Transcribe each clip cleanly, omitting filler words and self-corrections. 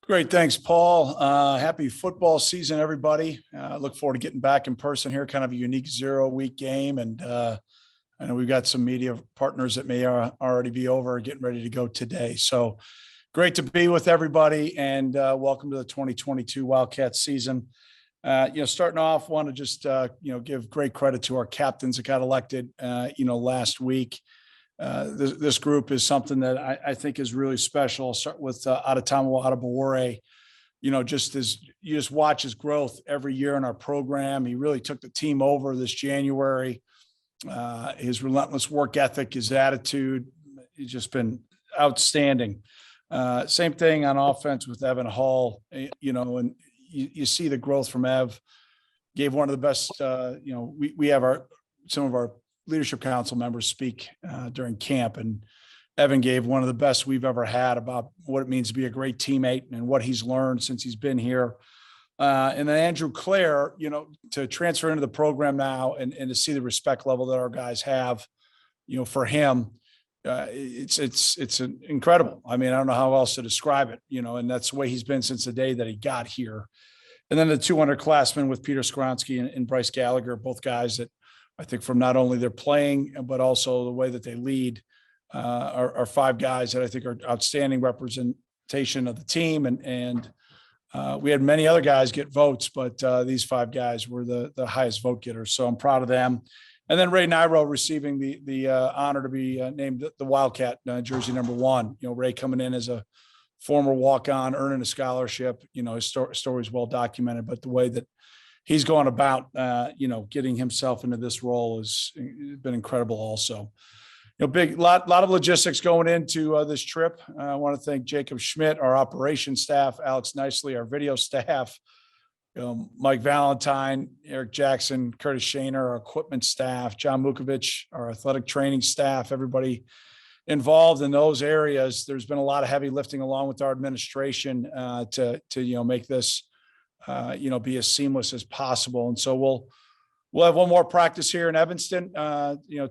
Great. Thanks, Paul. Happy football season, everybody. Look forward to getting back in person here, kind of a unique 0-week game. And I know we've got some media partners that may already be over getting ready to go today. So great to be with everybody, and welcome to the 2022 Wildcats season. Starting off, want to just, give great credit to our captains that got elected, last week. This group is something that I think is really special. I'll start with Adetomiwa Adebawore. Just as you just watch his growth every year in our program. He really took the team over this January. His relentless work ethic, his attitude, he's just been outstanding. Same thing on offense with Evan Hall, and you see the growth from Ev. Gave one of the best, we have some of our leadership council members speak during camp, and Evan gave one of the best we've ever had about what it means to be a great teammate and what he's learned since he's been here. And then Andrew Clare, to transfer into the program now and to see the respect level that our guys have, for him, it's incredible. I mean, I don't know how else to describe it, and that's the way he's been since the day that he got here. And then the 2 underclassmen with Peter Skronsky and Bryce Gallagher, both guys that I think from not only their playing, but also the way that they lead, are 5 guys that I think are outstanding representation of the team. And we had many other guys get votes, but these 5 guys were the highest vote getters. So I'm proud of them. And then Ray Nairo receiving the honor to be named the Wildcat jersey number 1. Ray coming in as a former walk-on, earning a scholarship. His story is well documented, but the way that he's gone about, getting himself into this role has been incredible also. Big lot of logistics going into this trip. I want to thank Jacob Schmidt, our operations staff, Alex Nicely, our video staff, Mike Valentine, Eric Jackson, Curtis Shaner, our equipment staff, John Mukovich, our athletic training staff, everybody involved in those areas. There's been a lot of heavy lifting along with our administration to make this be as seamless as possible. And so we'll have one more practice here in Evanston,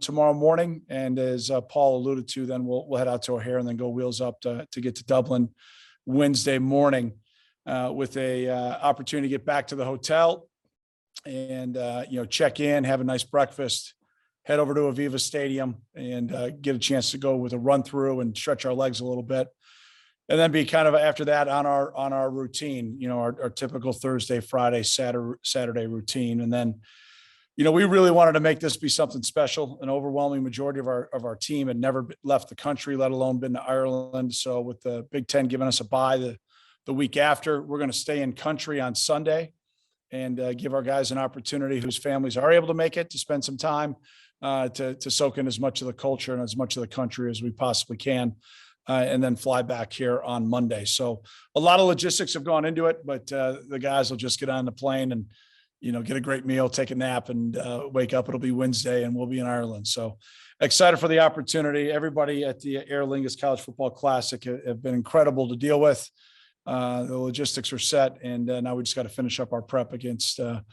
tomorrow morning. And as Paul alluded to, then we'll head out to O'Hare and then go wheels up to get to Dublin Wednesday morning with a opportunity to get back to the hotel and, check in, have a nice breakfast, head over to Aviva Stadium and get a chance to go with a run through and stretch our legs a little bit. And then be kind of after that on our routine, our typical Thursday, Friday, Saturday routine. And then, we really wanted to make this be something special. An overwhelming majority of our team had never left the country, let alone been to Ireland. So with the Big Ten giving us a bye the week after, we're going to stay in country on Sunday and give our guys an opportunity whose families are able to make it to spend some time to soak in as much of the culture and as much of the country as we possibly can. And then fly back here on Monday. So a lot of logistics have gone into it, but the guys will just get on the plane and, get a great meal, take a nap, and wake up. It'll be Wednesday and we'll be in Ireland. So excited for the opportunity. Everybody at the Aer Lingus College Football Classic have been incredible to deal with. The logistics are set, and now we just got to finish up our prep against, a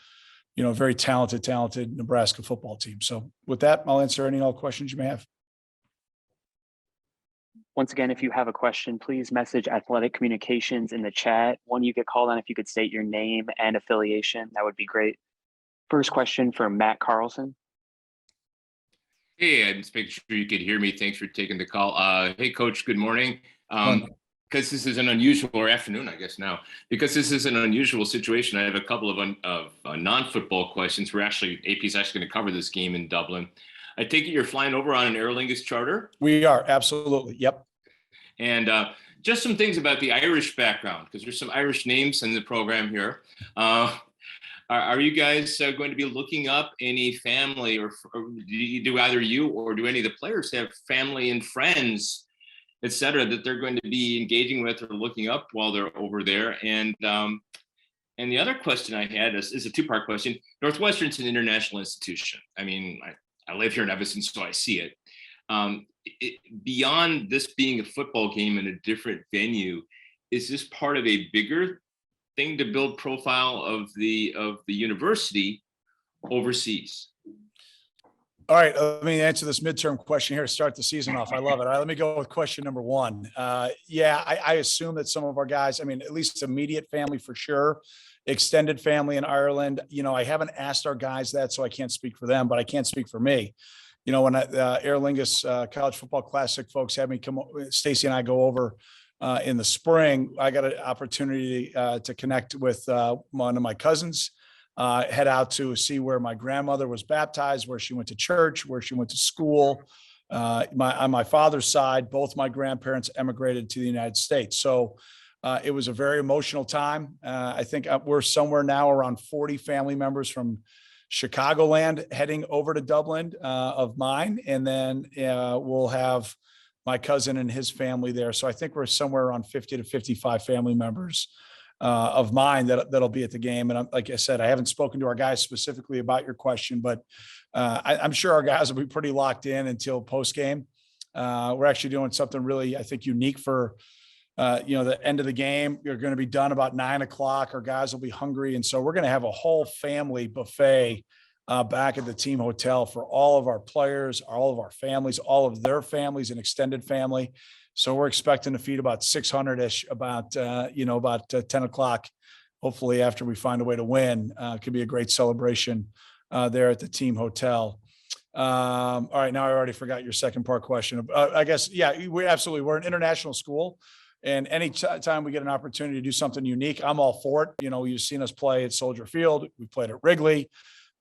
very talented Nebraska football team. So with that, I'll answer any all questions you may have. Once again, if you have a question, please message Athletic Communications in the chat. When you get called on, if you could state your name and affiliation, that would be great. First question from Matt Carlson. Hey, I'm just making sure you could hear me. Thanks for taking the call. Hey, Coach, good morning. Because this is an unusual, or afternoon, I guess now, because this is an unusual situation, I have a couple of non-football questions. AP's actually going to cover this game in Dublin. I take it you're flying over on an Aer Lingus charter? We are, absolutely. Yep. And just some things about the Irish background, because there's some Irish names in the program here. Are you guys going to be looking up any family, or do either you or do any of the players have family and friends, et cetera, that they're going to be engaging with or looking up while they're over there? And the other question I had is a 2-part question. Northwestern's an international institution. I mean, I live here in Evanston, so I see it. Beyond this being a football game in a different venue, is this part of a bigger thing to build profile of the university overseas? All right, let me answer this midterm question here to start the season off. I love it. All right, let me go with question number one. Yeah, I assume that some of our guys, I mean, at least immediate family for sure, extended family in Ireland. I haven't asked our guys that, so I can't speak for them, but I can't speak for me. When Aer Lingus College Football Classic folks had me come, Stacy and I go over in the spring, I got an opportunity to connect with one of my cousins. Head out to see where my grandmother was baptized, where she went to church, where she went to school. On my father's side, both my grandparents emigrated to the United States. So it was a very emotional time. I think we're somewhere now around 40 family members from Chicagoland heading over to Dublin of mine. And then we'll have my cousin and his family there. So I think we're somewhere around 50 to 55 family members of mine that'll be at the game. And like I said, I haven't spoken to our guys specifically about your question, but I'm sure our guys will be pretty locked in until post game. We're actually doing something really, I think, unique for the end of the game. You're going to be done about 9:00. Our guys will be hungry, and so we're going to have a whole family buffet back at the team hotel for all of our players, all of our families, all of their families and extended family. So we're expecting to feed about 600-ish about 10 o'clock, hopefully after we find a way to win. Could be a great celebration there at the team hotel. All right, now I already forgot your second part question. I guess, yeah, we're an international school. And any time we get an opportunity to do something unique, I'm all for it. You've seen us play at Soldier Field. We played at Wrigley.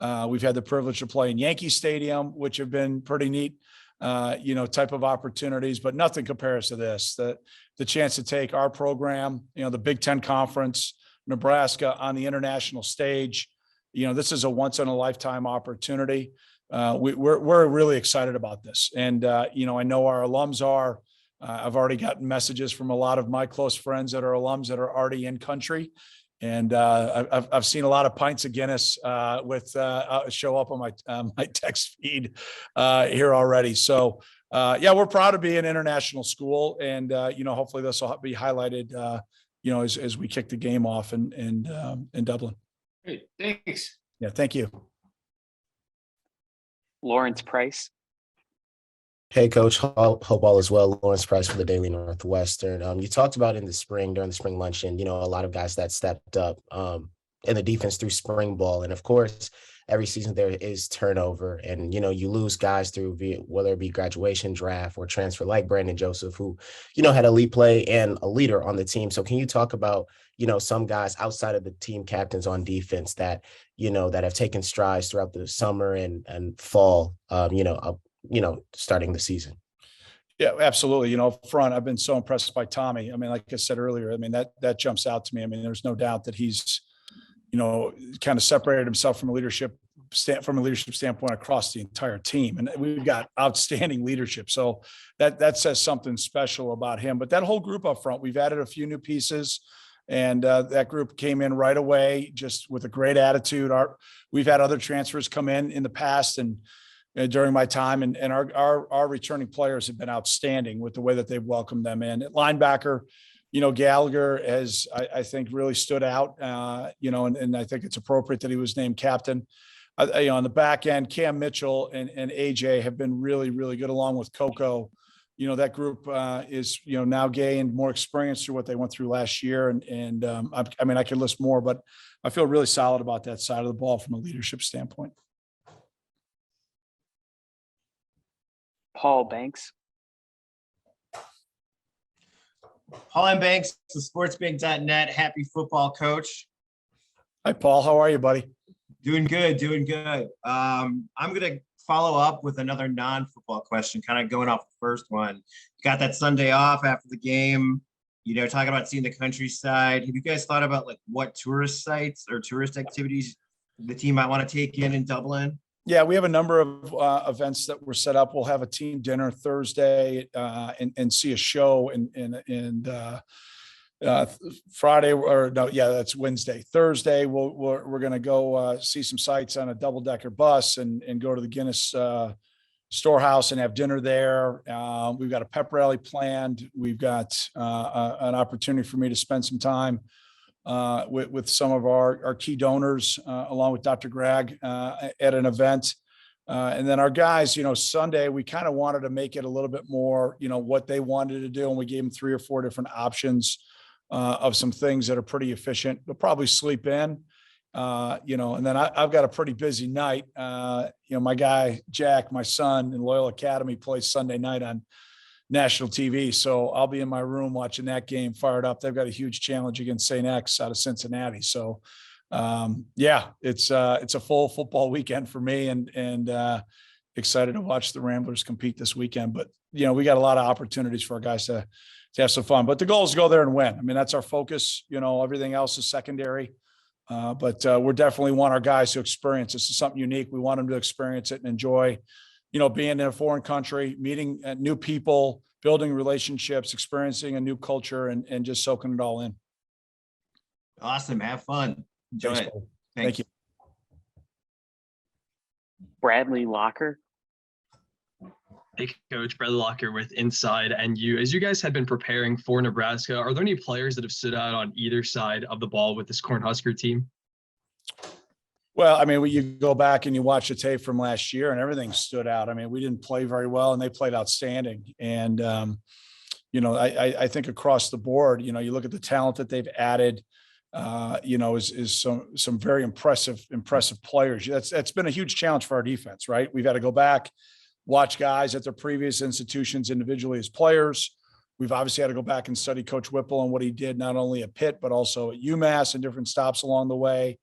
We've had the privilege to play in Yankee Stadium, which have been pretty neat. Type of opportunities, but nothing compares to this. The chance to take our program, the Big Ten Conference, Nebraska on the international stage. This is a once in a lifetime opportunity. We're really excited about this. And, I know our alums are. I've already gotten messages from a lot of my close friends that are alums that are already in country. And I've seen a lot of pints of Guinness show up on my text feed here already. So we're proud to be an international school, and hopefully this will be highlighted as we kick the game off in Dublin. Great, thanks. Yeah, thank you. Lawrence Price. Hey, Coach. Hope all is well. Lawrence Price for the Daily Northwestern. You talked about during the spring luncheon, a lot of guys that stepped up in the defense through spring ball. And of course, every season there is turnover, and, you lose guys through whether it be graduation, draft, or transfer, like Brandon Joseph, who, had elite play and a leader on the team. So can you talk about, some guys outside of the team captains on defense that, that have taken strides throughout the summer and fall, starting the season? Yeah, absolutely. Up front, I've been so impressed by Tommy. I mean, like I said earlier, I mean, that jumps out to me. I mean, there's no doubt that he's, kind of separated himself from a leadership standpoint across the entire team. And we've got outstanding leadership. So that says something special about him. But that whole group up front, we've added a few new pieces. And that group came in right away, just with a great attitude. We've had other transfers come in the past and during my time, and our returning players have been outstanding with the way that they've welcomed them in. At linebacker, Gallagher has, I think, really stood out, and I think it's appropriate that he was named captain. On the back end, Cam Mitchell and AJ have been really, really good, along with Coco. That group is, now gained more experience through what they went through last year. And I could list more, but I feel really solid about that side of the ball from a leadership standpoint. Paul Banks. Paul M. Banks, the sportsbig.net. Happy football coach. Hi, Paul. How are you, buddy? Doing good. I'm going to follow up with another non-football question, kind of going off the first one. You got that Sunday off after the game, talking about seeing the countryside. Have you guys thought about what tourist sites or tourist activities the team might want to take in Dublin? Yeah, we have a number of events that were set up. We'll have a team dinner Thursday and see a show and Friday, or no, yeah, that's Wednesday. Thursday, we're going to go see some sights on a double-decker bus and go to the Guinness storehouse and have dinner there. We've got a pep rally planned. We've got an opportunity for me to spend some time with some of our key donors, along with Dr. Gregg, at an event. And then our guys, Sunday, we kind of wanted to make it a little bit more, what they wanted to do. And we gave them 3 or 4 different options of some things that are pretty efficient. They'll probably sleep in, and then I've got a pretty busy night. My guy, Jack, my son in Loyola Academy plays Sunday night on national TV. So I'll be in my room watching that game fired up. They've got a huge challenge against St. X out of Cincinnati. So it's a full football weekend for me and excited to watch the Ramblers compete this weekend. But, we got a lot of opportunities for our guys to have some fun, but the goal is to go there and win. I mean, that's our focus, everything else is secondary. But we definitely want our guys to experience. This is something unique. We want them to experience it and enjoy, being in a foreign country, meeting new people, building relationships, experiencing a new culture, and just soaking it all in. Awesome. Have fun. Enjoy it. Thank you. Bradley Locker. Hey, Coach, Bradley Locker with Inside NU. As you guys have been preparing for Nebraska, are there any players that have stood out on either side of the ball with this Cornhusker team? Well, I mean, you go back and you watch the tape from last year and everything stood out. I mean, we didn't play very well and they played outstanding. And, I think across the board, you look at the talent that they've added, is some very impressive players. That's been a huge challenge for our defense, right? We've had to go back, watch guys at their previous institutions individually as players. We've obviously had to go back and study Coach Whipple and what he did, not only at Pitt, but also at UMass and different stops along the way,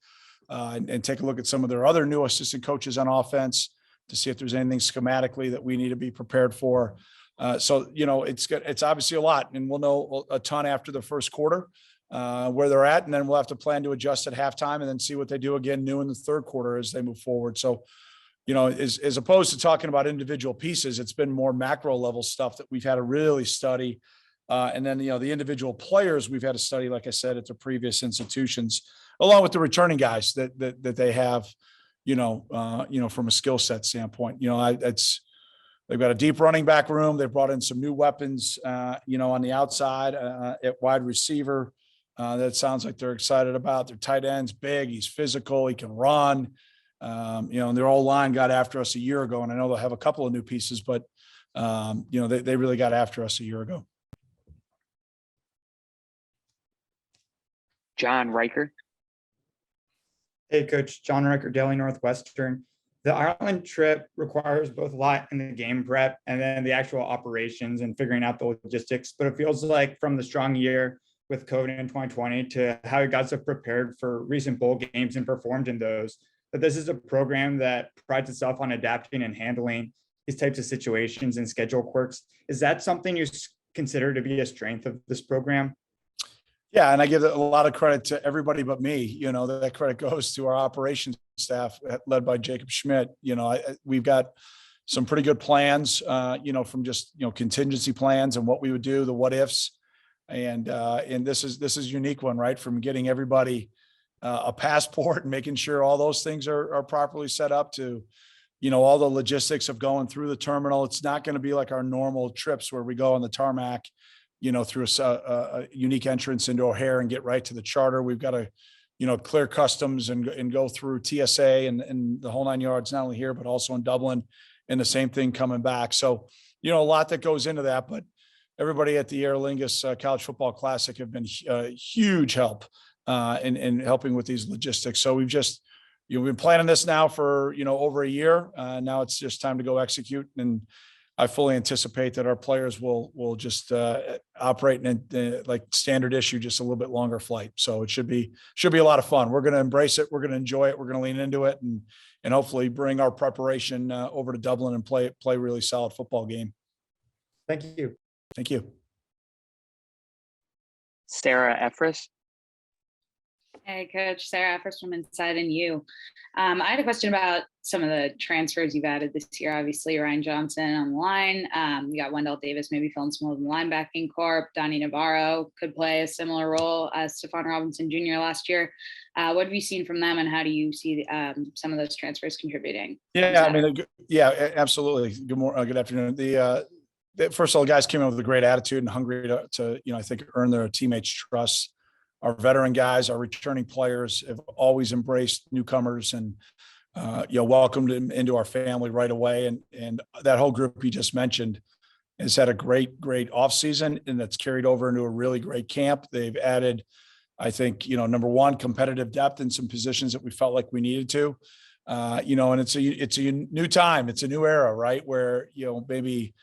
and take a look at some of their other new assistant coaches on offense to see if there's anything schematically that we need to be prepared for. It's obviously a lot, and we'll know a ton after the first quarter where they're at, and then we'll have to plan to adjust at halftime and then see what they do again new in the third quarter as they move forward. So, as opposed to talking about individual pieces, it's been more macro level stuff that we've had to really study. And then, the individual players we've had to study, like I said, at the previous institutions, along with the returning guys that they have, from a skill set standpoint. They've got a deep running back room. They've brought in some new weapons, on the outside at wide receiver. That sounds like they're excited about. Their tight end's big. He's physical. He can run. And their old line got after us a year ago, and I know they'll have a couple of new pieces, but they really got after us a year ago. John Riker. Hey, Coach. John Riker, Daily Northwestern. The Ireland trip requires both a lot in the game prep and then the actual operations and figuring out the logistics. But it feels like from the strong year with COVID in 2020 to how you guys have prepared for recent bowl games and performed in those, that this is a program that prides itself on adapting and handling these types of situations and schedule quirks. Is that something you consider to be a strength of this program? Yeah, and I give a lot of credit to everybody but me. That credit goes to our operations staff led by Jacob Schmidt. We've got some pretty good plans, from just, contingency plans and what we would do, the what ifs. And this is a unique one, right? From getting everybody a passport and making sure all those things are properly set up to, all the logistics of going through the terminal. It's not going to be like our normal trips where we go on the tarmac, through a unique entrance into O'Hare and get right to the charter. We've got to, clear customs and go through TSA and the whole 9 yards, not only here, but also in Dublin, and the same thing coming back. So, a lot that goes into that, but everybody at the Aer Lingus College Football Classic have been a huge help in helping with these logistics. So we've just, we've been planning this now for, over a year. Now it's just time to go execute. And I fully anticipate that our players will just operate in like standard issue, just a little bit longer flight. So it should be a lot of fun. We're going to embrace it. We're going to enjoy it. We're going to lean into it and hopefully bring our preparation over to Dublin and play a really solid football game. Thank you. Thank you. Sarah Efris. Hey, Coach. Sarah Efris from Inside NU. I had a question about some of the transfers you've added this year. Obviously, Ryan Johnson on the line. You got Wendell Davis maybe filling some of the linebacking corps. Donnie Navarro could play a similar role as Stephon Robinson Jr. last year. What have you seen from them, and how do you see some of those transfers contributing? Yeah, absolutely. Good afternoon. First of all, guys came in with a great attitude and hungry to I think earn their teammates' trust. Our veteran guys, our returning players have always embraced newcomers, and welcomed him into our family right away. And that whole group you just mentioned has had a great offseason, and that's carried over into a really great camp. They've added, I think, number one, competitive depth in some positions that we felt like we needed to, and it's a new time. It's a new era, right? Where, maybe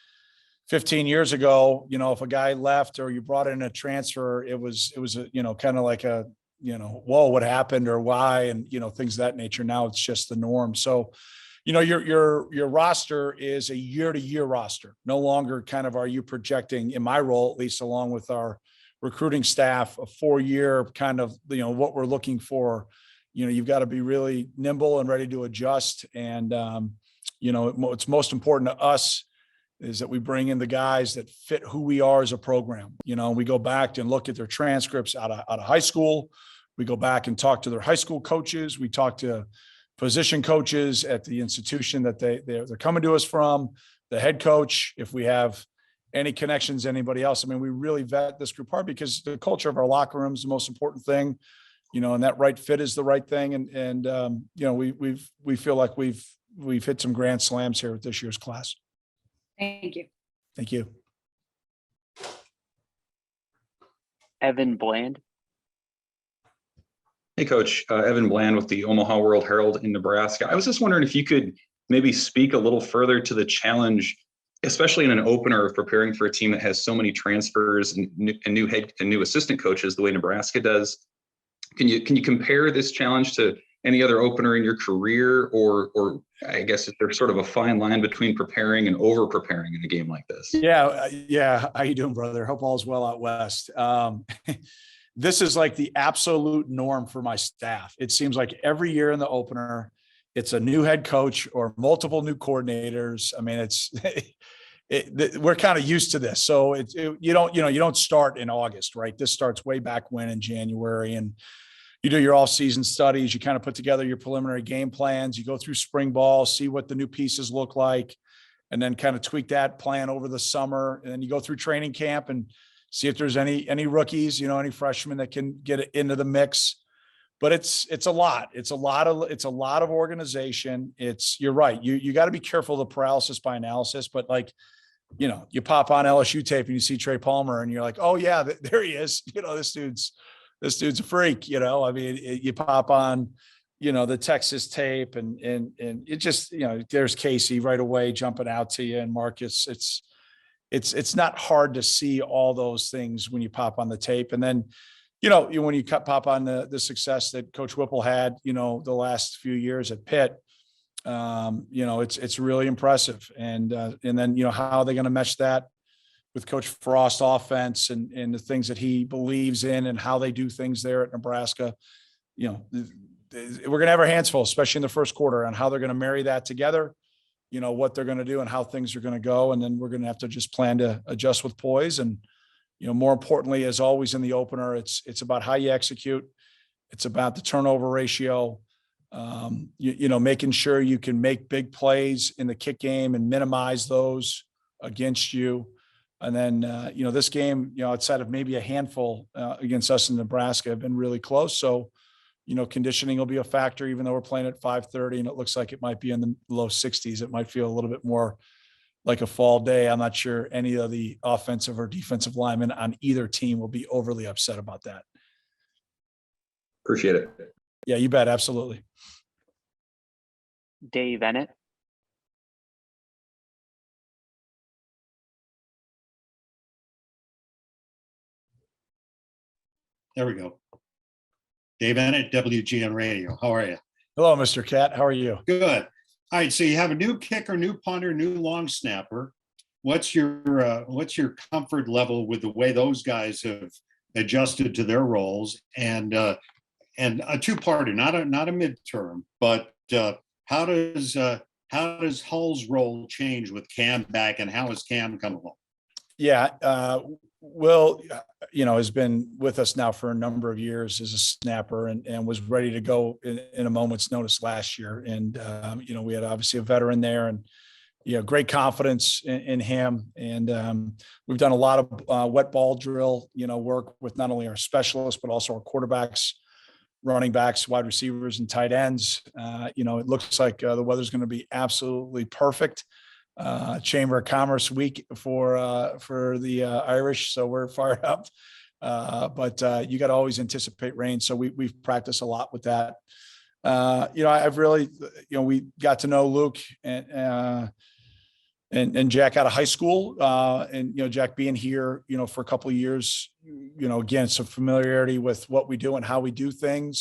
15 years ago, if a guy left or you brought in a transfer, it was kind of like a, whoa, what happened or why, and, things of that nature. Now it's just the norm. So, your roster is a year-to-year roster. No longer kind of are you projecting, in my role, at least along with our recruiting staff, a 4-year kind of, what we're looking for. You've got to be really nimble and ready to adjust. And, what's most important to us is that we bring in the guys that fit who we are as a program. We go back and look at their transcripts out of high school. We go back and talk to their high school coaches. We talk to position coaches at the institution that they're coming to us from, the head coach, if we have any connections to anybody else. I mean, we really vet this group hard because the culture of our locker room is the most important thing, and that right fit is the right thing. And we feel like we've hit some grand slams here with this year's class. Thank you. Thank you. Evan Bland. Hey, Coach. Evan Bland with the Omaha World Herald in Nebraska. I was just wondering if you could maybe speak a little further to the challenge, especially in an opener, of preparing for a team that has so many transfers and new assistant coaches the way Nebraska does. Can you compare this challenge to any other opener in your career, or I guess is there sort of a fine line between preparing and over preparing in a game like this? Yeah. How you doing, brother? Hope all's well out west. This is like the absolute norm for my staff. It seems like every year in the opener, it's a new head coach or multiple new coordinators. I mean, we're kind of used to this. So you don't start in August, right? This starts way back when in January, and you do your off-season studies. You kind of put together your preliminary game plans. You go through spring ball, see what the new pieces look like, and then kind of tweak that plan over the summer. And then you go through training camp and see if there's any rookies, any freshmen that can get into the mix. But it's a lot. It's a lot of organization. You're right. You got to be careful of the paralysis by analysis. But like, you pop on LSU tape and you see Trey Palmer and you're like, oh yeah, there he is. This dude's a freak. I mean, you pop on, the Texas tape and it just, there's Casey right away jumping out to you, and Marcus. It's not hard to see all those things when you pop on the tape. And then, when you pop on the success that Coach Whipple had, the last few years at Pitt, it's really impressive. And then, how are they going to mesh that with Coach Frost offense and the things that he believes in and how they do things there at Nebraska? We're going to have our hands full, especially in the first quarter, on how they're going to marry that together, what they're going to do and how things are going to go. And then we're going to have to just plan to adjust with poise. And, more importantly, as always in the opener, it's about how you execute. It's about the turnover ratio, making sure you can make big plays in the kick game and minimize those against you. And then, this game, outside of maybe a handful against us in Nebraska, have been really close. So, conditioning will be a factor, even though we're playing at 5:30 and it looks like it might be in the low 60s. It might feel a little bit more like a fall day. I'm not sure any of the offensive or defensive linemen on either team will be overly upset about that. Appreciate it. Yeah, you bet. Absolutely. Dave Ennett. There we go. Dave Ennett, WGN Radio. How are you? Hello, Mr. Cat. How are you? Good. All right. So you have a new kicker, new punter, new long snapper. What's your comfort level with the way those guys have adjusted to their roles? And a two-parter, not a midterm, but how does Hull's role change with Cam back, and how has Cam come along? Yeah. Will, has been with us now for a number of years as a snapper and was ready to go in a moment's notice last year. And, we had obviously a veteran there and, great confidence in him. And we've done a lot of wet ball drill, work with not only our specialists, but also our quarterbacks running backs, wide receivers, and tight ends. It looks like the weather's going to be absolutely perfect. Chamber of Commerce week for the Irish, so we're fired up. But you got to always anticipate rain, so we've practiced a lot with that. I've really, we got to know Luke and Jack out of high school, and Jack being here, for a couple of years, again, some familiarity with what we do and how we do things,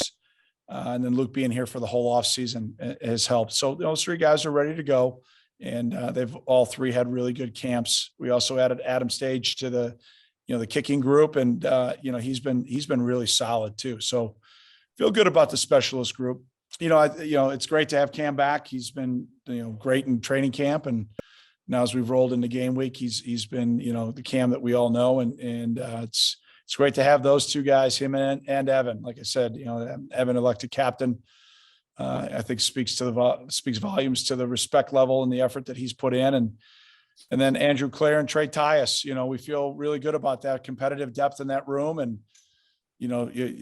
and then Luke being here for the whole off season has helped. So those three guys are ready to go, and they've all three had really good camps. We also added Adam Stage to the kicking group, and he's been really solid too. So feel good about the specialist group. It's great to have Cam back. He's been great in training camp, and now as we've rolled into game week, he's been the Cam that we all know, and it's great to have those two guys, him and Evan. Like I said, Evan elected captain. I think speaks volumes to the respect level and the effort that he's put in, and then Andrew Clare and Trey Tyus. We feel really good about that competitive depth in that room, and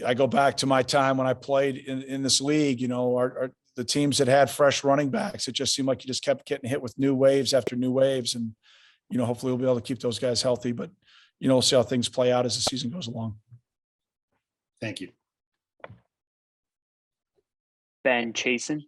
I go back to my time when I played in this league. The teams that had fresh running backs, it just seemed like you just kept getting hit with new waves after new waves. And, hopefully we'll be able to keep those guys healthy, but, we'll see how things play out as the season goes along. Thank you. Ben Chasen.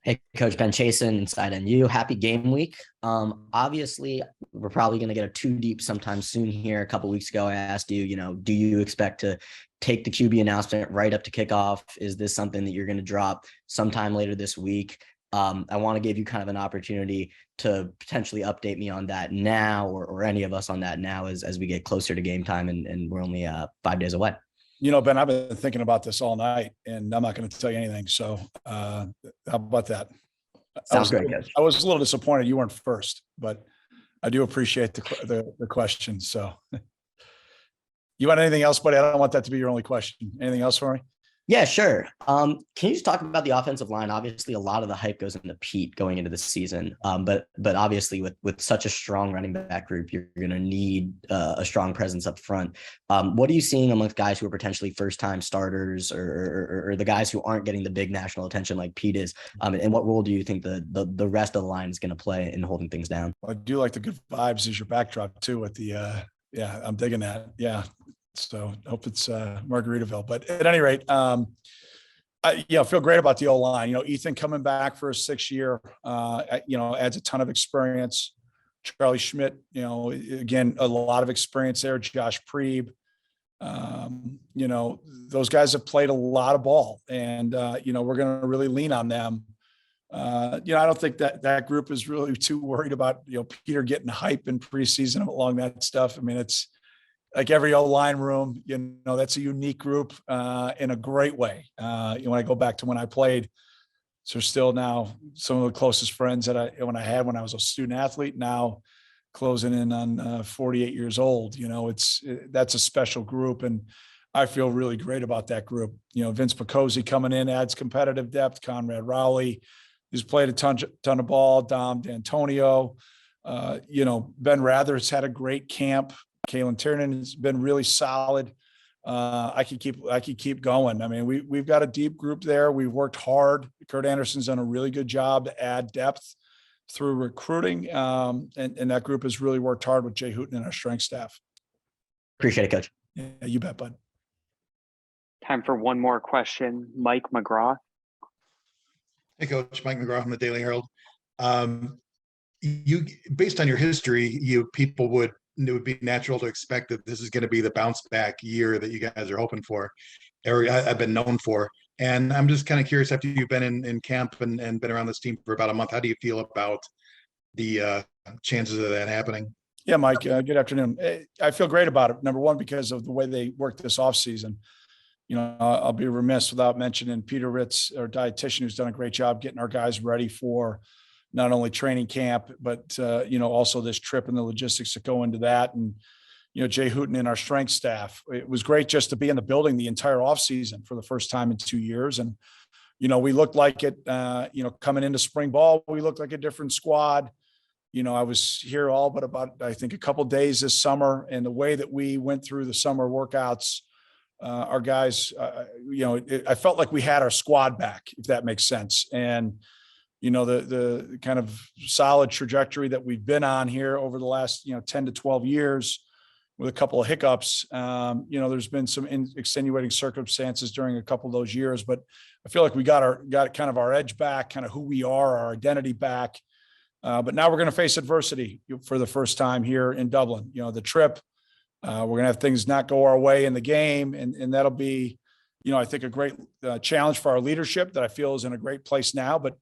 Hey, Coach, Ben Chasen, Inside NU. Happy game week. Obviously, we're probably going to get a two deep sometime soon here. A couple of weeks ago, I asked you, do you expect to take the QB announcement right up to kickoff? Is this something that you're going to drop sometime later this week? I want to give you kind of an opportunity to potentially update me on that now, or any of us on that now as we get closer to game time, and we're only 5 days away. Ben, I've been thinking about this all night, and I'm not going to tell you anything. So how about that? Sounds great, Coach. I was a little disappointed you weren't first, but I do appreciate the question. So you want anything else, buddy? I don't want that to be your only question. Anything else for me? Yeah, sure. Can you just talk about the offensive line? Obviously, a lot of the hype goes into Pete going into the season, but obviously with such a strong running back group, you're going to need a strong presence up front. What are you seeing amongst guys who are potentially first-time starters, or the guys who aren't getting the big national attention like Pete is? And what role do you think the rest of the line is going to play in holding things down? I do like the good vibes as your backdrop too. With the I'm digging that. Yeah. So hope it's Margaritaville, but at any rate, I feel great about the O-line. Ethan coming back for a 6th year, adds a ton of experience. Charlie Schmidt, again, a lot of experience there. Josh Preeb, those guys have played a lot of ball, and we're going to really lean on them. I don't think that group is really too worried about Peter getting hype in preseason along that stuff. I mean, it's like every O-line room, that's a unique group in a great way. When I go back to when I played, so still now some of the closest friends that I had when I was a student athlete, now closing in on 48 years old. That's a special group, and I feel really great about that group. Vince Picozzi coming in adds competitive depth. Conrad Rowley, who's played a ton of ball. Dom D'Antonio, Ben Rather has had a great camp. Kalen Tiernan has been really solid. I could keep going. I mean, we've got a deep group there. We've worked hard. Kurt Anderson's done a really good job to add depth through recruiting. And that group has really worked hard with Jay Hooten and our strength staff. Appreciate it, Coach. Yeah, you bet, bud. Time for one more question. Mike McGraw. Hey, Coach. Mike McGraw from the Daily Herald. You, based on your history, it would be natural to expect that this is going to be the bounce back year that you guys are hoping for, or I've been known for. And I'm just kind of curious, after you've been in camp and been around this team for about a month, how do you feel about the chances of that happening? Yeah, Mike, good afternoon. I feel great about it. Number one, because of the way they worked this offseason. I'll be remiss without mentioning Peter Ritz, our dietitian, who's done a great job getting our guys ready for not only training camp, but, also this trip and the logistics that go into that. And, Jay Hooten and our strength staff, it was great just to be in the building the entire off season for the first time in 2 years. And, we looked like it, coming into spring ball, we looked like a different squad. I was here all but about, I think, a couple of days this summer, and the way that we went through the summer workouts our guys, I felt like we had our squad back, if that makes sense. And, the kind of solid trajectory that we've been on here over the last, 10 to 12 years with a couple of hiccups. There's been some extenuating circumstances during a couple of those years, but I feel like we got kind of our edge back, kind of who we are, our identity back. But now we're going to face adversity for the first time here in Dublin. The trip, we're going to have things not go our way in the game, and that'll be, I think a great challenge for our leadership that I feel is in a great place now. But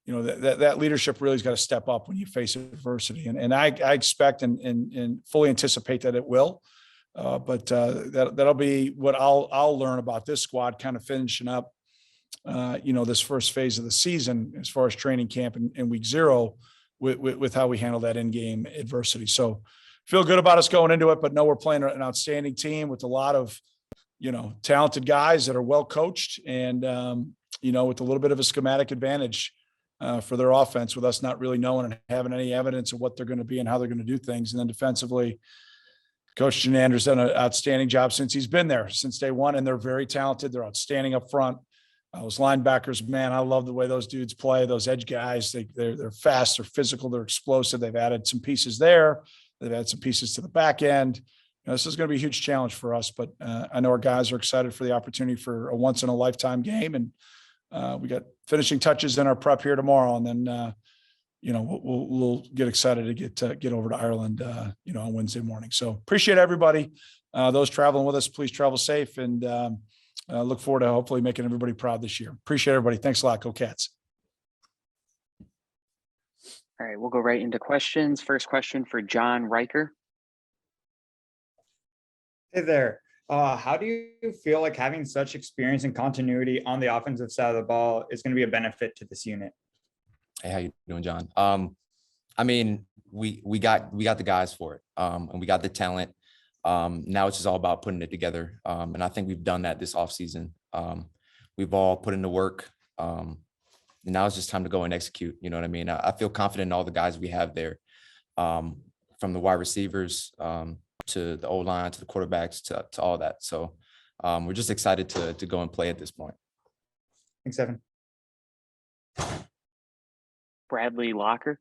that leadership really has got to step up when you face adversity, and I expect and fully anticipate that it will. But that'll be what I'll learn about this squad, kind of finishing up, this first phase of the season as far as training camp and week 0 with how we handle that in-game adversity. So feel good about us going into it, but no, we're playing an outstanding team with a lot of, talented guys that are well coached and, with a little bit of a schematic advantage for their offense, with us not really knowing and having any evidence of what they're going to be and how they're going to do things. And then defensively, Coach Jenander's done an outstanding job since he's been there, since day one, and they're very talented. They're outstanding up front. Those linebackers, man, I love the way those dudes play. Those edge guys, they're fast, they're physical, they're explosive. They've added some pieces there. They've added some pieces to the back end. This is going to be a huge challenge for us, but I know our guys are excited for the opportunity for a once-in-a-lifetime game, and we got finishing touches in our prep here tomorrow, and then we'll get excited to get over to Ireland, on Wednesday morning. So appreciate everybody. Those traveling with us, please travel safe, and look forward to hopefully making everybody proud this year. Appreciate everybody. Thanks a lot. Go Cats. All right, we'll go right into questions. First question for John Riker. Hey there. How do you feel like having such experience and continuity on the offensive side of the ball is going to be a benefit to this unit? Hey, how you doing, John? We got the guys for it, and we got the talent. Now it's just all about putting it together, and I think we've done that this offseason. We've all put in the work. And now it's just time to go and execute. You know what I mean? I feel confident in all the guys we have there, from the wide receivers to the O-line, to the quarterbacks, to all that. So we're just excited to go and play at this point. Thanks, Evan. Bradley Locker.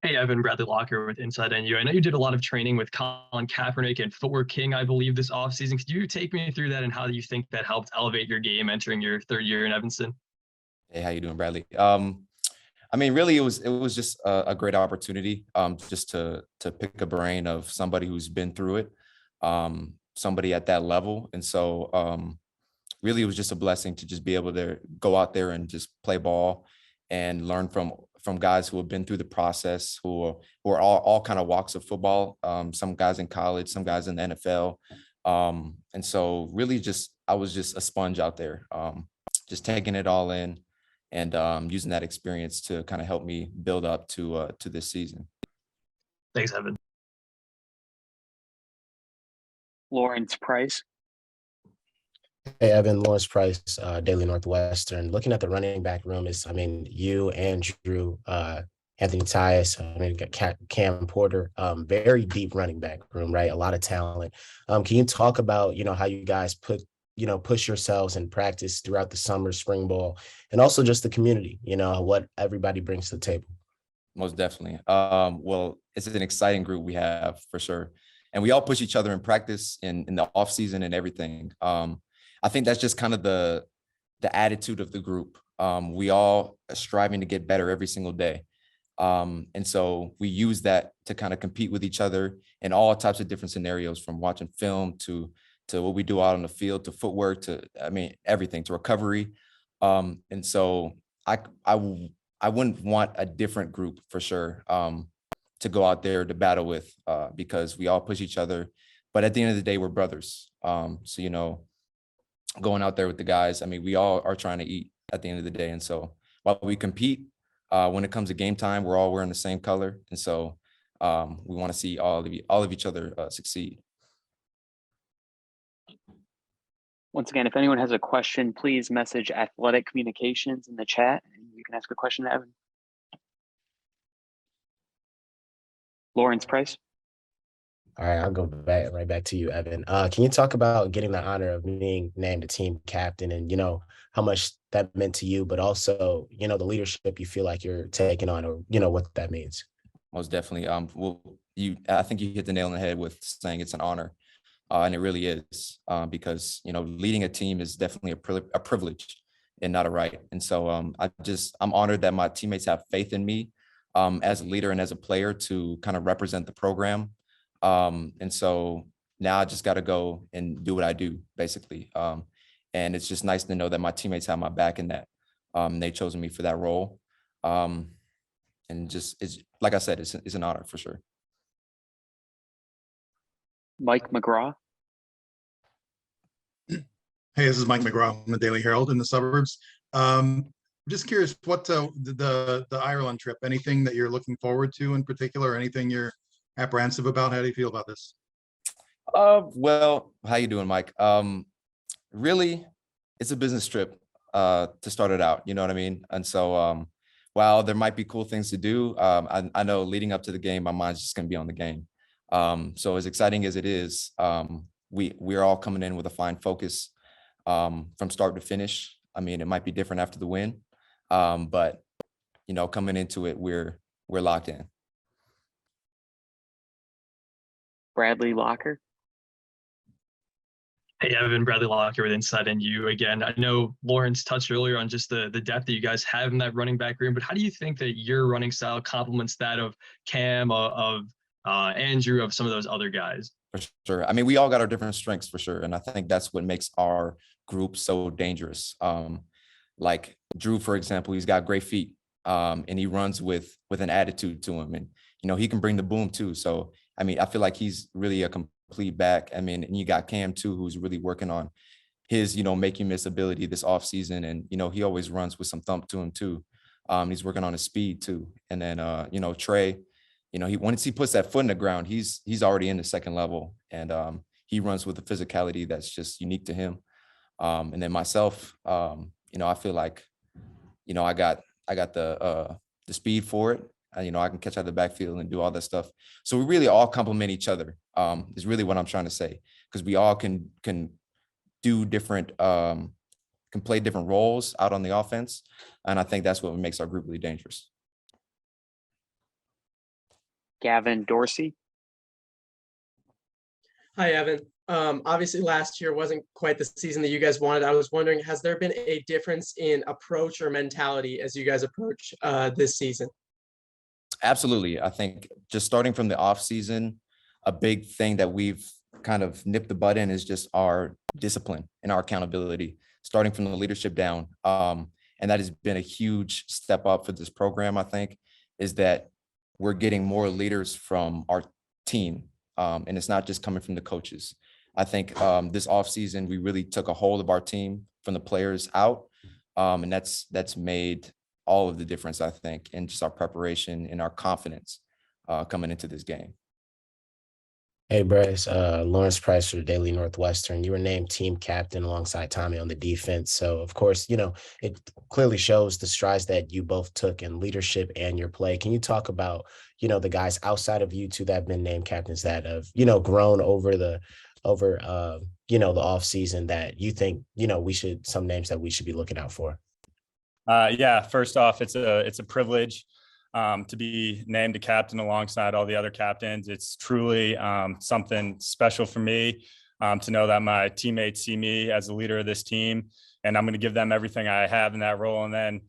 Hey, Evan, Bradley Locker with Inside NU. I know you did a lot of training with Colin Kaepernick and Footwork King, I believe, this offseason. Could you take me through that and how do you think that helped elevate your game entering your 3rd year in Evanston? Hey, how you doing, Bradley? Really, it was just a great opportunity, just to pick a brain of somebody who's been through it, somebody at that level. And so really, it was just a blessing to just be able to go out there and just play ball and learn from guys who have been through the process, who are all kind of walks of football. Some guys in college, some guys in the NFL. And so really I was just a sponge out there, just taking it all in and using that experience to kind of help me build up to this season. Thanks, Evan. Lawrence Price. Hey, Evan, Lawrence Price, Daily Northwestern. Looking at the running back room you, Andrew, Anthony Tyus, Cam Porter, very deep running back room, right? A lot of talent. Can you talk about, how you guys push yourselves in practice throughout the summer, spring ball, and also just the community, what everybody brings to the table? Most definitely. Well, it's an exciting group we have for sure. And we all push each other in practice in the off season and everything. I think that's just kind of the attitude of the group. We all are striving to get better every single day. And so we use that to kind of compete with each other in all types of different scenarios, from watching film to what we do out on the field, to footwork, to everything, to recovery. And so I wouldn't want a different group for sure to go out there to battle with, because we all push each other. But at the end of the day, we're brothers. So, going out there with the guys, we all are trying to eat at the end of the day. And so while we compete, when it comes to game time, we're all wearing the same color. And so we want to see all of each other succeed. Once again, if anyone has a question, please message Athletic Communications in the chat, and you can ask a question to Evan. Lawrence Price. All right, I'll go right back to you, Evan. Can you talk about getting the honor of being named a team captain and, how much that meant to you, but also, the leadership you feel like you're taking on or, what that means? Most definitely. Well, I think you hit the nail on the head with saying it's an honor. And it really is, because, leading a team is definitely a privilege and not a right. And so I'm honored that my teammates have faith in me as a leader and as a player to kind of represent the program. And so now I just got to go and do what I do, basically. And it's just nice to know that my teammates have my back in that. They've chosen me for that role. And just, it's like I said, it's an honor for sure. Mike McGraw. Hey, this is Mike McGraw from the Daily Herald in the suburbs. Just curious, what the Ireland trip, anything that you're looking forward to in particular, anything you're apprehensive about? How do you feel about this? Well, how you doing, Mike? Really, it's a business trip to start it out. You know what I mean? And so while there might be cool things to do, I know leading up to the game, my mind's just going to be on the game. So as exciting as it is, we're all coming in with a fine focus from start to finish. I mean, it might be different after the win, but coming into it, we're locked in. Bradley Locker. Hey, Evan, Bradley Locker with Inside NU again. I know Lawrence touched earlier on just the depth that you guys have in that running back room, but how do you think that your running style complements that of Cam, of Andrew, of some of those other guys? For sure. I mean, we all got our different strengths for sure. And I think that's what makes our group so dangerous. Like Drew, for example, he's got great feet and he runs with an attitude to him. And, he can bring the boom too. So, I mean, I feel like he's really a complete back. I mean, and you got Cam too, who's really working on his, make you miss ability this offseason. And, he always runs with some thump to him too. He's working on his speed too. And then, Trey, once he puts that foot in the ground, he's already in the second level, and he runs with a physicality that's just unique to him. And then myself, I feel like, I got the speed for it. I can catch out the backfield and do all that stuff. So we really all complement each other. Is really what I'm trying to say, because we all can do different, can play different roles out on the offense, and I think that's what makes our group really dangerous. Gavin Dorsey. Hi, Evan. Obviously, last year wasn't quite the season that you guys wanted. I was wondering, has there been a difference in approach or mentality as you guys approach this season? Absolutely. I think just starting from the off season, a big thing that we've kind of nipped the bud in is just our discipline and our accountability, starting from the leadership down. And that has been a huge step up for this program, I think, is that we're getting more leaders from our team. And it's not just coming from the coaches. I think this offseason, we really took a hold of our team from the players out. And that's made all of the difference, I think, in just our preparation and our confidence coming into this game. Hey, Bryce, Lawrence Price for the Daily Northwestern. You were named team captain alongside Tommy on the defense. So, of course, it clearly shows the strides that you both took in leadership and your play. Can you talk about, the guys outside of you two that have been named captains that have, grown over the off season that you think, some names that we should be looking out for? Yeah, first off, it's a privilege to be named a captain alongside all the other captains. It's truly something special for me to know that my teammates see me as the leader of this team, and I'm going to give them everything I have in that role. And then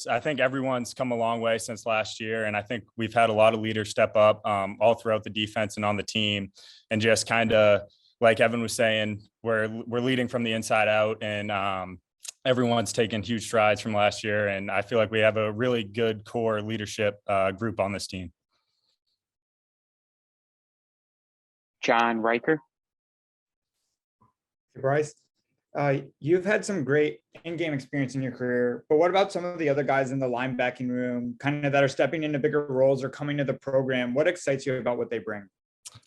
I think everyone's come a long way since last year. And I think we've had a lot of leaders step up all throughout the defense and on the team, and just kind of like Evan was saying, we're leading from the inside out, and everyone's taken huge strides from last year, and I feel like we have a really good core leadership group on this team. John Riker. Bryce, you've had some great in-game experience in your career, but what about some of the other guys in the linebacking room, kind of that are stepping into bigger roles or coming to the program? What excites you about what they bring?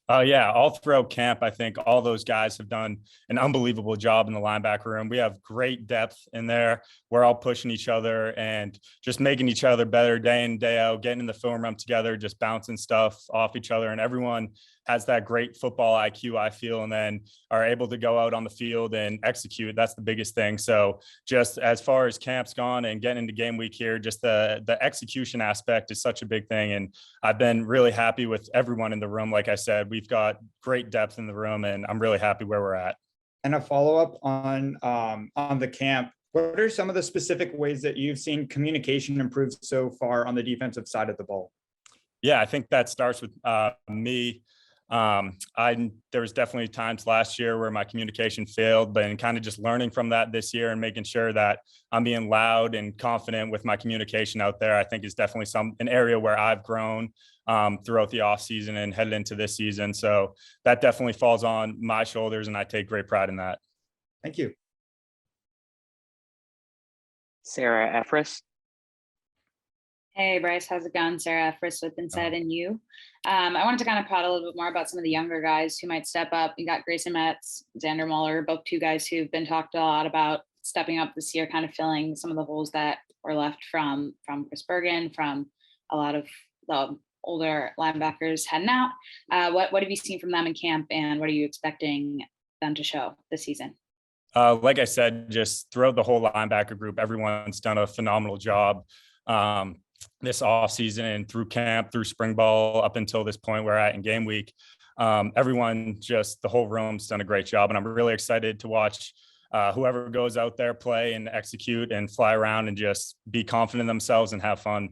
Yeah, all throughout camp, I think all those guys have done an unbelievable job in the linebacker room. We have great depth in there. We're all pushing each other and just making each other better day in, day out, getting in the film room together, just bouncing stuff off each other. And everyone has that great football IQ, I feel, and then are able to go out on the field and execute. That's the biggest thing. So just as far as camp's gone and getting into game week here, just the execution aspect is such a big thing. And I've been really happy with everyone in the room. Like I said, we've got great depth in the room, and I'm really happy where we're at. And a follow-up on the camp. What are some of the specific ways that you've seen communication improve so far on the defensive side of the ball? Yeah, I think that starts with me. There was definitely times last year where my communication failed, but in kind of just learning from that this year and making sure that I'm being loud and confident with my communication out there, I think is definitely an area where I've grown throughout the off season and headed into this season. So that definitely falls on my shoulders, and I take great pride in that. Thank you. Sarah Efris. Hey, Bryce, how's it going? Sarah Efris with Inside and You. I wanted to kind of prod a little bit more about some of the younger guys who might step up. You got Grayson Metz, Xander Muller, both two guys who've been talked a lot about stepping up this year, kind of filling some of the holes that were left from Chris Bergen, from a lot of the older linebackers heading out. What have you seen from them in camp, and what are you expecting them to show this season? Like I said, just throughout the whole linebacker group, everyone's done a phenomenal job this offseason and through camp, through spring ball, up until this point we're at in game week. Everyone, just the whole room's done a great job, and I'm really excited to watch whoever goes out there, play and execute and fly around and just be confident in themselves and have fun.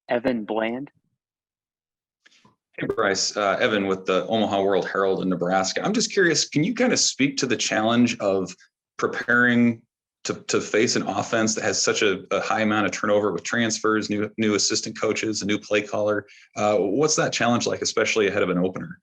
Evan Bland. Hey, Bryce, Evan with the Omaha World Herald in Nebraska. I'm just curious, can you kind of speak to the challenge of preparing to face an offense that has such a high amount of turnover with transfers, new assistant coaches, a new play caller? What's that challenge like, especially ahead of an opener?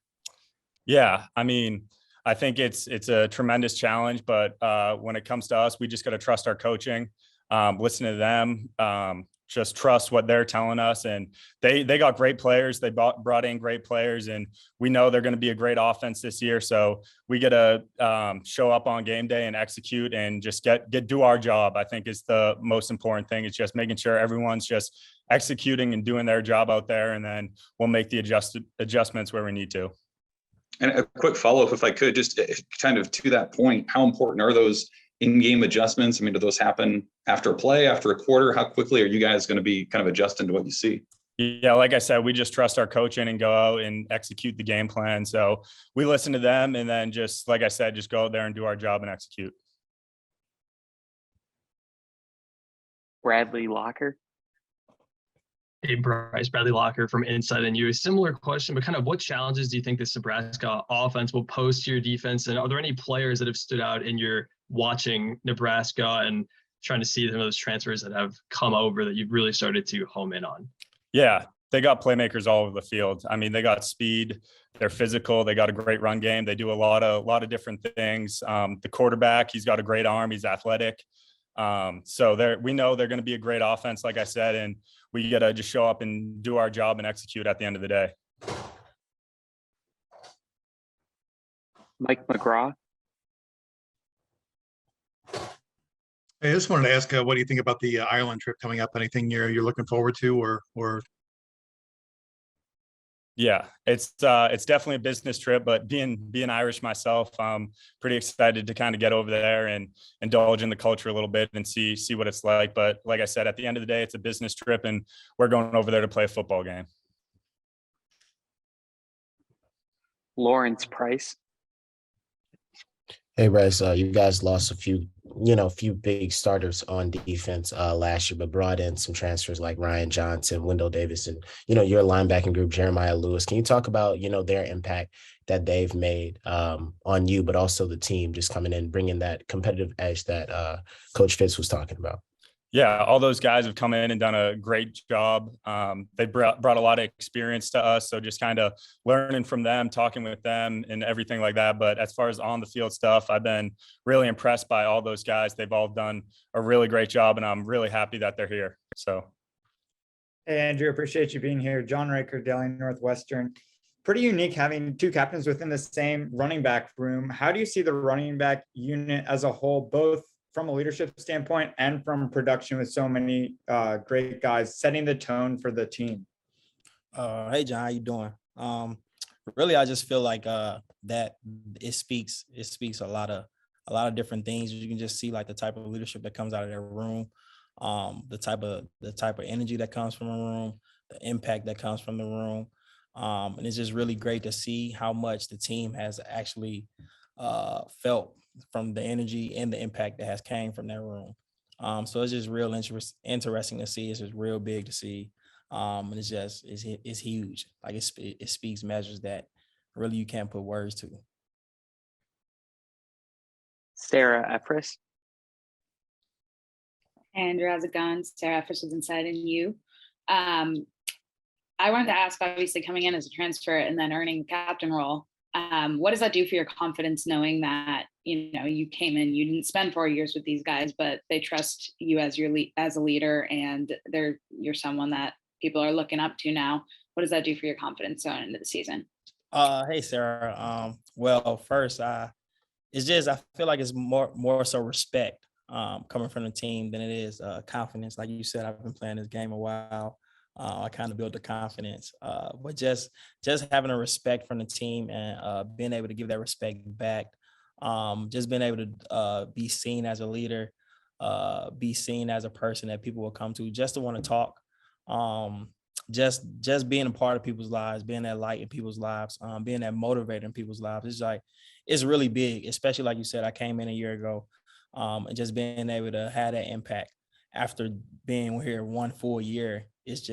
Yeah, I mean, I think it's a tremendous challenge, but when it comes to us, we just got to trust our coaching, listen to them, just trust what they're telling us. And they got great players. They brought in great players, and we know they're going to be a great offense this year. So we got to show up on game day and execute and just do our job. I think is the most important thing. It's just making sure everyone's just executing and doing their job out there. And then we'll make the adjustments where we need to. And a quick follow-up, if I could, just kind of to that point, how important are those in-game adjustments? I mean, do those happen after a play, after a quarter? How quickly are you guys going to be kind of adjusting to what you see? Yeah, like I said, we just trust our coaching and go out and execute the game plan. So we listen to them, and then just, like I said, just go out there and do our job and execute. Bradley Locker. Hey, Bryce, Bradley Locker from Inside and You. A similar question, but kind of what challenges do you think this Nebraska offense will pose to your defense? And are there any players that have stood out in your watching Nebraska and trying to see some of those transfers that have come over that you've really started to home in on? Yeah, they got playmakers all over the field. I mean, they got speed, they're physical, they got a great run game. They do a lot of different things. The quarterback, he's got a great arm, he's athletic. So we know they're going to be a great offense, like I said, and we got to just show up and do our job and execute at the end of the day. Mike McGraw. I just wanted to ask, what do you think about the Ireland trip coming up? Anything you're looking forward to, or? Yeah, it's definitely a business trip, but being Irish myself, I'm pretty excited to kind of get over there and indulge in the culture a little bit and see what it's like. But like I said, at the end of the day, it's a business trip, and we're going over there to play a football game. Lawrence Price. Hey, Bryce, you guys lost a few big starters on defense last year, but brought in some transfers like Ryan Johnson, Wendell Davis, and, your linebacking group, Jeremiah Lewis. Can you talk about, their impact that they've made on you, but also the team just coming in, bringing that competitive edge that Coach Fitz was talking about? Yeah, all those guys have come in and done a great job. They brought a lot of experience to us. So just kind of learning from them, talking with them and everything like that. But as far as on the field stuff, I've been really impressed by all those guys. They've all done a really great job, and I'm really happy that they're here. So. Hey, Andrew, appreciate you being here. John Riker, Daily Northwestern. Pretty unique having two captains within the same running back room. How do you see the running back unit as a whole, both from a leadership standpoint and from production, with so many great guys setting the tone for the team? Hey John, how you doing? Really, I just feel like that it speaks a lot of different things. You can just see like the type of leadership that comes out of their room, the type of energy that comes from the room, the impact that comes from the room. And it's just really great to see how much the team has actually felt from the energy and the impact that has came from that room. So it's just real interesting to see. It's just real big to see. And it's huge. Like it speaks measures that really you can't put words to. Sarah Efris. Andrew, how's it going? Sarah Efris with Inside and You. I wanted to ask, obviously coming in as a transfer and then earning the captain role, what does that do for your confidence knowing that, you came in, you didn't spend 4 years with these guys, but they trust you as as a leader and you're someone that people are looking up to now. What does that do for your confidence going into the season? Hey Sarah. Well, first, it's just I feel like it's more so respect coming from the team than it is confidence. Like you said, I've been playing this game a while. I kind of built the confidence, but just having a respect from the team and being able to give that respect back, just being able to be seen as a leader, be seen as a person that people will come to just to want to talk. Just being a part of people's lives, being that light in people's lives, being that motivator in people's lives. It's really big, especially like you said, I came in a year ago, and just being able to have that impact after being here 1 full year. It's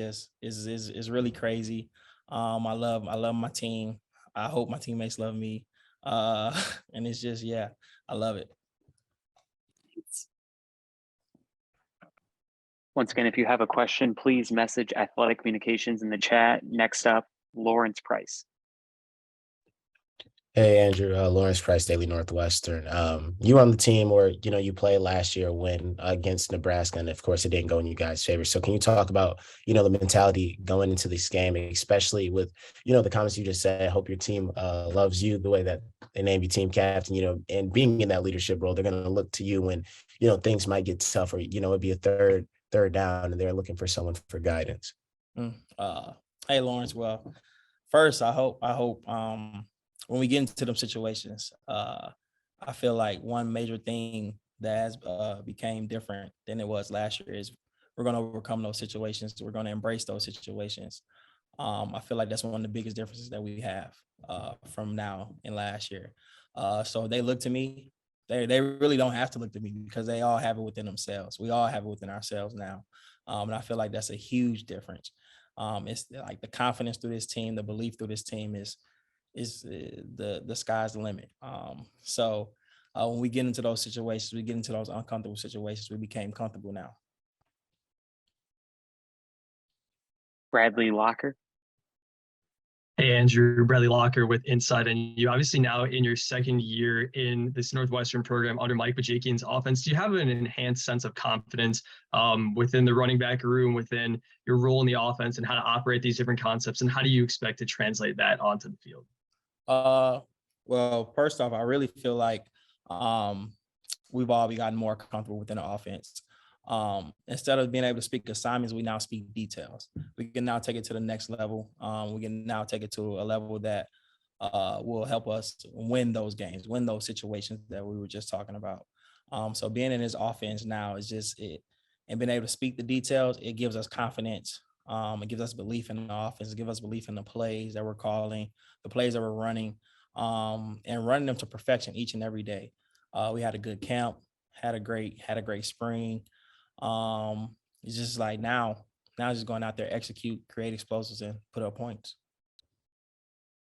really crazy. I love my team. I hope my teammates love me. And it's just, yeah, I love it. Once again, if you have a question, please message Athletic Communications in the chat. Next up, Lawrence Price. Hey, Andrew, Lawrence Price, Daily Northwestern. You on the team where, you played last year when against Nebraska, and of course it didn't go in you guys' favor. So can you talk about, the mentality going into this game, especially with, the comments you just said? I hope your team loves you the way that they named you team captain, and being in that leadership role, they're going to look to you when, things might get tougher, it'd be a third down and they're looking for someone for guidance. Hey, Lawrence. Well, first, I hope when we get into them situations, I feel like one major thing that has became different than it was last year is we're going to overcome those situations. We're going to embrace those situations. I feel like that's one of the biggest differences that we have from now and last year. So they look to me. They really don't have to look to me because they all have it within themselves. We all have it within ourselves now. And I feel like that's a huge difference. It's like the confidence through this team, the belief through this team is the sky's the limit. So when we get into those situations, we get into those uncomfortable situations, we became comfortable now. Bradley Locker. Hey, Andrew, Bradley Locker with Inside and You. Obviously now in your second year in this Northwestern program under Mike Bajakian's offense, do you have an enhanced sense of confidence within the running back room, within your role in the offense and how to operate these different concepts? And how do you expect to translate that onto the field? Well, first off, I really feel like we've all gotten more comfortable within the offense. Instead of being able to speak assignments, we now speak details. We can now take it to the next level. We can now take it to a level that will help us win those games, win those situations that we were just talking about. So being in this offense now is just it, and being able to speak the details, it gives us confidence. It gives us belief in the offense, it gives us belief in the plays that we're calling, the plays that we're running, and running them to perfection each and every day. We had a good camp, had a great spring. It's just like now just going out there, execute, create explosives, and put up points.